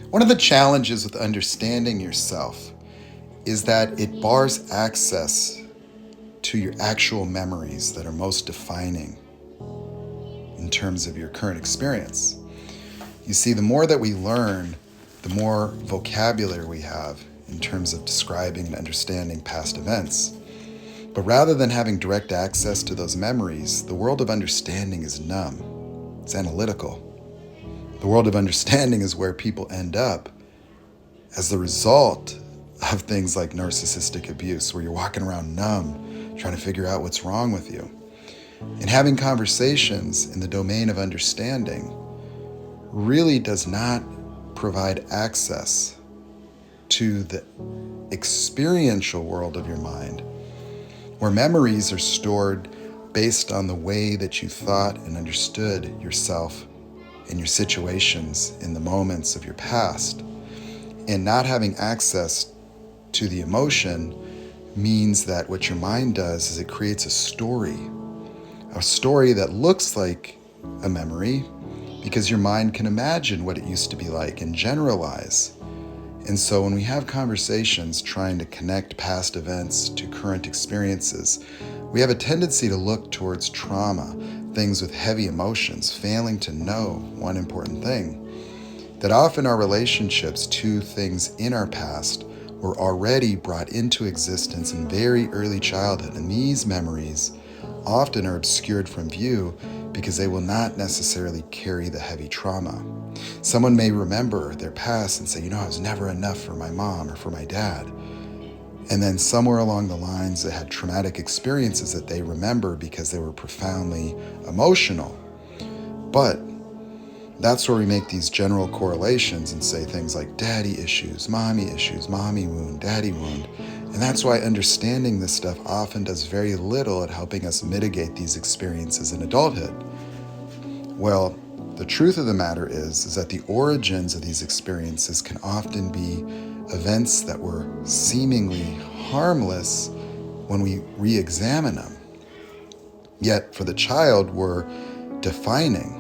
One of the challenges with understanding yourself is that it bars access to your actual memories that are most defining in terms of your current experience. You see, the more that we learn, the more vocabulary we have in terms of describing and understanding past events. But rather than having direct access to those memories, the world of understanding is numb. It's analytical. The world of understanding is where people end up as the result of things like narcissistic abuse, where you're walking around numb, trying to figure out what's wrong with you. And having conversations in the domain of understanding really does not provide access to the experiential world of your mind, where memories are stored based on the way that you thought and understood yourself and your situations in the moments of your past. And not having access to the emotion means that what your mind does is it creates a story that looks like a memory because your mind can imagine what it used to be like and generalize. And so when we have conversations trying to connect past events to current experiences, we have a tendency to look towards trauma, things with heavy emotions, failing to know one important thing, that often our relationships to things in our past were already brought into existence in very early childhood, and these memories often are obscured from view because they will not necessarily carry the heavy trauma. Someone may remember their past and say, I was never enough for my mom or for my dad. And then somewhere along the lines, they had traumatic experiences that they remember because they were profoundly emotional. But that's where we make these general correlations and say things like daddy issues, mommy wound, daddy wound. And that's why understanding this stuff often does very little at helping us mitigate these experiences in adulthood. Well, the truth of the matter is that the origins of these experiences can often be events that were seemingly harmless when we re-examine them. Yet for the child, we're defining,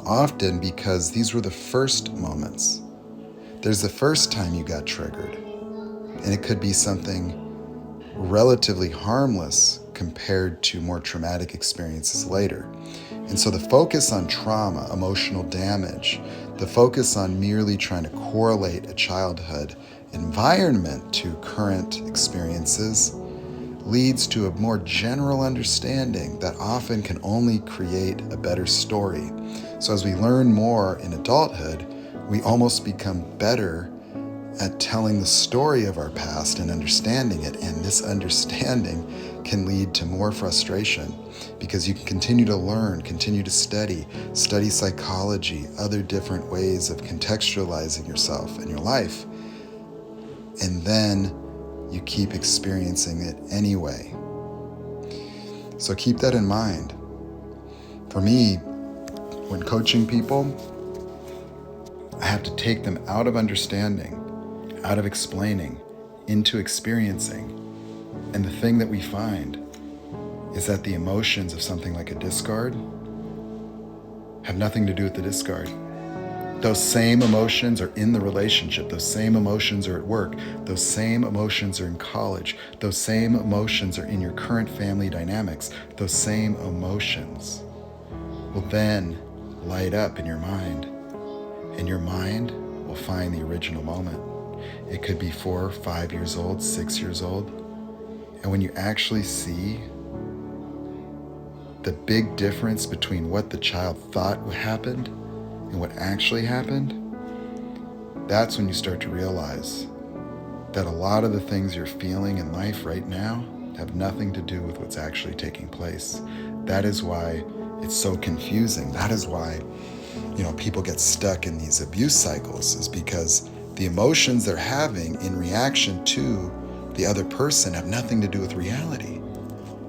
often because these were the first moments. There's the first time you got triggered, and it could be something relatively harmless compared to more traumatic experiences later. And so the focus on trauma, emotional damage, the focus on merely trying to correlate a childhood environment to current experiences leads to a more general understanding that often can only create a better story. So as we learn more in adulthood, we almost become better at telling the story of our past and understanding it. And this understanding can lead to more frustration because you can continue to learn, continue to study psychology, other different ways of contextualizing yourself and your life. And then you keep experiencing it anyway. So keep that in mind. For me, when coaching people, I have to take them out of understanding, out of explaining, into experiencing. And the thing that we find is that the emotions of something like a discard have nothing to do with the discard. Those same emotions are in the relationship. Those same emotions are at work. Those same emotions are in college. Those same emotions are in your current family dynamics. Those same emotions will then light up in your mind. And your mind will find the original moment. It could be 4 or 5 years old, 6 years old. And when you actually see the big difference between what the child thought happened and what actually happened, that's when you start to realize that a lot of the things you're feeling in life right now have nothing to do with what's actually taking place. That is why it's so confusing. That is why, people get stuck in these abuse cycles, is because the emotions they're having in reaction to the other person have nothing to do with reality.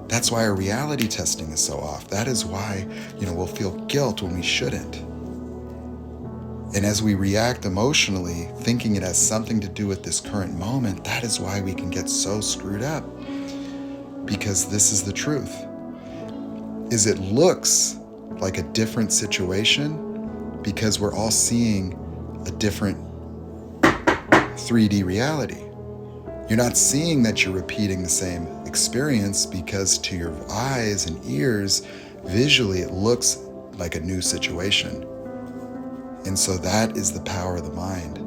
That's why our reality testing is so off. That is why, we'll feel guilt when we shouldn't. And as we react emotionally, thinking it has something to do with this current moment, that is why we can get so screwed up. Because this is the truth. Is it looks like a different situation because we're all seeing a different 3D reality. You're not seeing that you're repeating the same experience because to your eyes and ears, visually, it looks like a new situation. And so that is the power of the mind,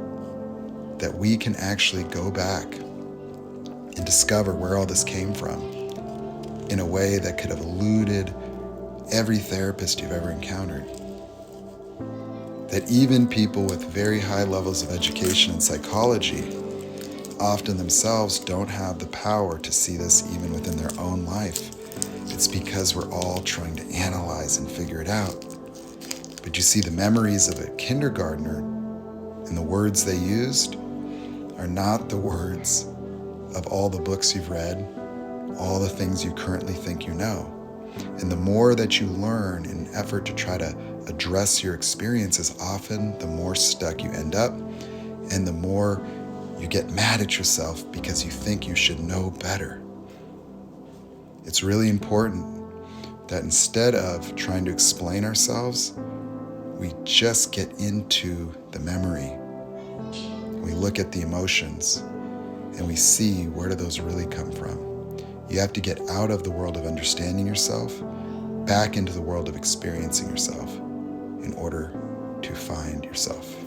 that we can actually go back and discover where all this came from in a way that could have eluded every therapist you've ever encountered. That even people with very high levels of education in psychology often themselves don't have the power to see this even within their own life. It's because we're all trying to analyze and figure it out. But you see, the memories of a kindergartner and the words they used are not the words of all the books you've read, all the things you currently think you know. And the more that you learn in an effort to try to address your experiences, often the more stuck you end up, and the more you get mad at yourself because you think you should know better. It's really important that instead of trying to explain ourselves, we just get into the memory. We look at the emotions and we see, where do those really come from? You have to get out of the world of understanding yourself, back into the world of experiencing yourself in order to find yourself.